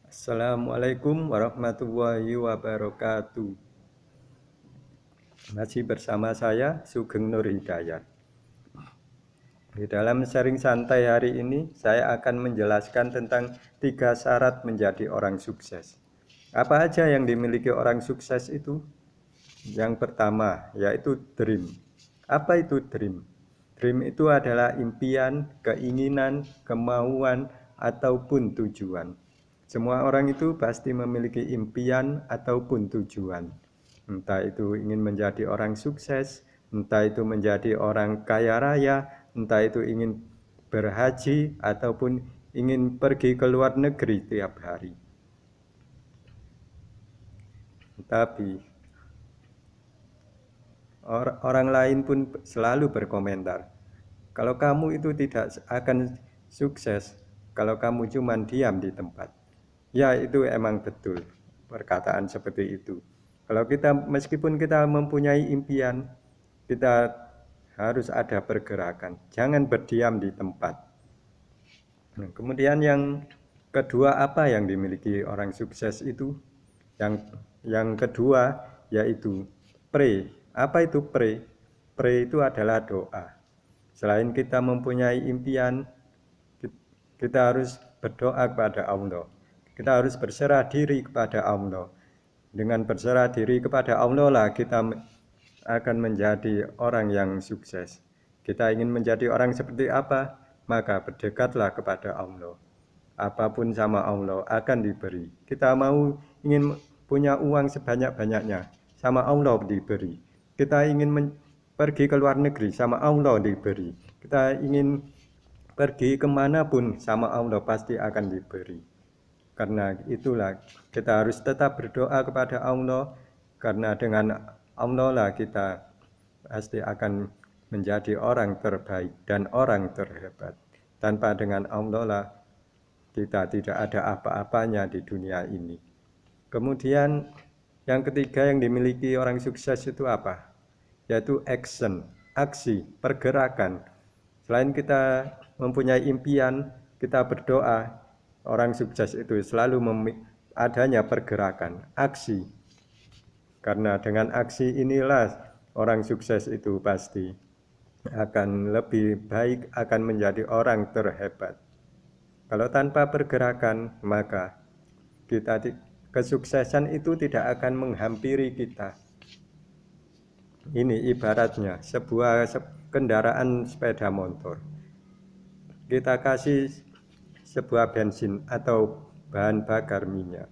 Assalamualaikum warahmatullahi wabarakatuh. Masih bersama saya Sugeng Nur Hidayat. Di dalam sharing santai hari ini saya akan menjelaskan tentang 3 syarat menjadi orang sukses. Apa aja yang dimiliki orang sukses itu? Yang pertama yaitu dream. Apa itu dream? Dream itu adalah impian, keinginan, kemauan, ataupun tujuan. Semua orang itu pasti memiliki impian ataupun tujuan. Entah itu ingin menjadi orang sukses, entah itu menjadi orang kaya raya, entah itu ingin berhaji ataupun ingin pergi ke luar negeri tiap hari. Tapi orang lain pun selalu berkomentar, kalau kamu itu tidak akan sukses kalau kamu cuma diam di tempat. Ya, itu emang betul perkataan seperti itu. Kalau kita meskipun kita mempunyai impian, kita harus ada pergerakan. Jangan berdiam di tempat. Nah, kemudian yang kedua, apa yang dimiliki orang sukses itu? Yang kedua yaitu pray. Apa itu pray? Pray itu adalah doa. Selain kita mempunyai impian, kita harus berdoa kepada Allah. Kita harus berserah diri kepada Allah. Dengan berserah diri kepada Allah lah kita akan menjadi orang yang sukses. Kita ingin menjadi orang seperti apa? Maka berdekatlah kepada Allah. Apapun sama Allah akan diberi. Kita mau ingin punya uang sebanyak-banyaknya, sama Allah diberi. Kita ingin pergi ke luar negeri, sama Allah diberi. Kita ingin pergi kemanapun, sama Allah pasti akan diberi. Karena itulah kita harus tetap berdoa kepada Allah, karena dengan Allah lah kita pasti akan menjadi orang terbaik dan orang terhebat. Tanpa dengan Allah lah kita tidak ada apa-apanya di dunia ini. Kemudian yang ketiga yang dimiliki orang sukses itu apa? Yaitu action, aksi, pergerakan. Selain kita mempunyai impian, kita berdoa. Orang sukses itu selalu adanya pergerakan, aksi. Karena dengan aksi inilah orang sukses itu pasti akan lebih baik, akan menjadi orang terhebat. Kalau tanpa pergerakan, maka kesuksesan itu tidak akan menghampiri kita. Ini ibaratnya sebuah kendaraan sepeda motor. Kita kasih sebuah bensin atau bahan bakar minyak.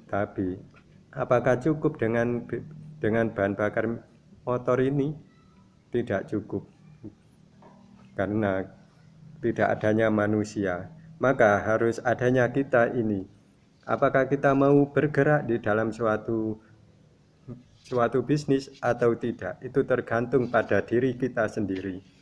Tapi apakah cukup dengan bahan bakar motor ini? Tidak cukup. Karena tidak adanya manusia, maka harus adanya kita ini. Apakah kita mau bergerak di dalam suatu bisnis atau tidak? Itu tergantung pada diri kita sendiri.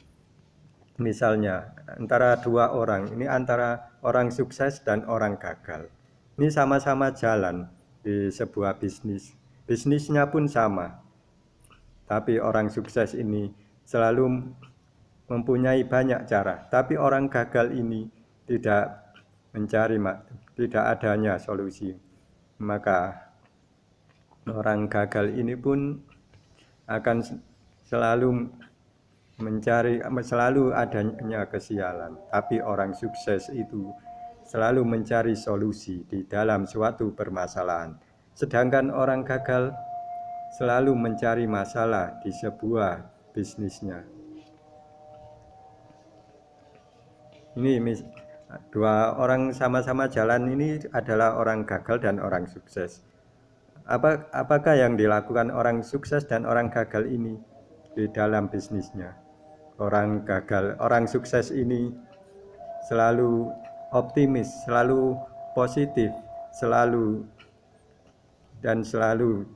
Misalnya antara dua orang, ini antara orang sukses dan orang gagal. Ini sama-sama jalan di sebuah bisnis. Bisnisnya pun sama. Tapi orang sukses ini selalu mempunyai banyak cara. Tapi orang gagal ini tidak mencari, tidak adanya solusi. Maka orang gagal ini pun akan selalu adanya kesialan. Tapi orang sukses itu selalu mencari solusi di dalam suatu permasalahan. Sedangkan orang gagal selalu mencari masalah di sebuah bisnisnya. Ini dua orang sama-sama jalan ini adalah orang gagal dan orang sukses. Apakah yang dilakukan orang sukses dan orang gagal ini di dalam bisnisnya? Orang sukses ini selalu optimis, selalu positif, selalu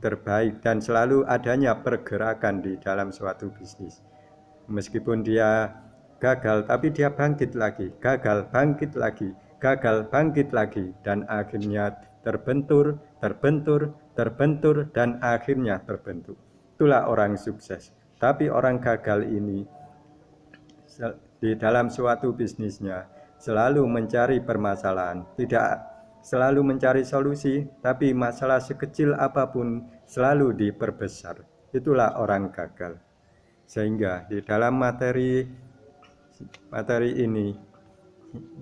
terbaik, dan selalu adanya pergerakan di dalam suatu bisnis. Meskipun dia gagal, tapi dia bangkit lagi, gagal, bangkit lagi, gagal, bangkit lagi, dan akhirnya terbentur, dan akhirnya terbentuk. Itulah orang sukses. Tapi orang gagal ini di dalam suatu bisnisnya selalu mencari permasalahan, tidak selalu mencari solusi, tapi masalah sekecil apapun selalu diperbesar. Itulah orang gagal. Sehingga di dalam materi ini,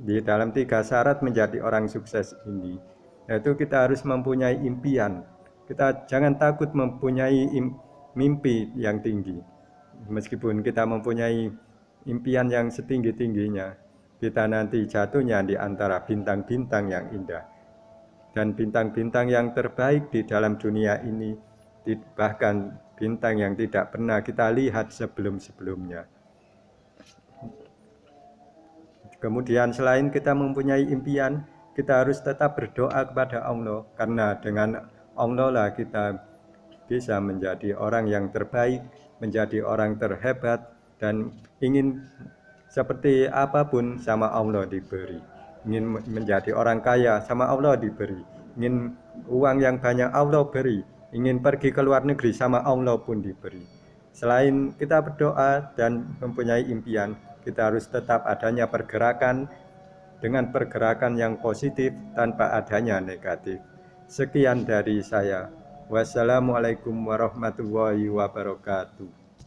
di dalam 3 syarat menjadi orang sukses ini, yaitu kita harus mempunyai impian. Kita jangan takut mempunyai mimpi yang tinggi. Meskipun kita mempunyai impian yang setinggi-tingginya, kita nanti jatuhnya di antara bintang-bintang yang indah. Dan bintang-bintang yang terbaik di dalam dunia ini, bahkan bintang yang tidak pernah kita lihat sebelum-sebelumnya. Kemudian selain kita mempunyai impian, kita harus tetap berdoa kepada Allah, karena dengan Allah lah kita bisa menjadi orang yang terbaik, menjadi orang terhebat, dan ingin seperti apapun sama Allah diberi. Ingin menjadi orang kaya sama Allah diberi. Ingin uang yang banyak Allah beri. Ingin pergi ke luar negeri sama Allah pun diberi. Selain kita berdoa dan mempunyai impian, kita harus tetap adanya pergerakan dengan pergerakan yang positif tanpa adanya negatif. Sekian dari saya. Wassalamualaikum warahmatullahi wabarakatuh.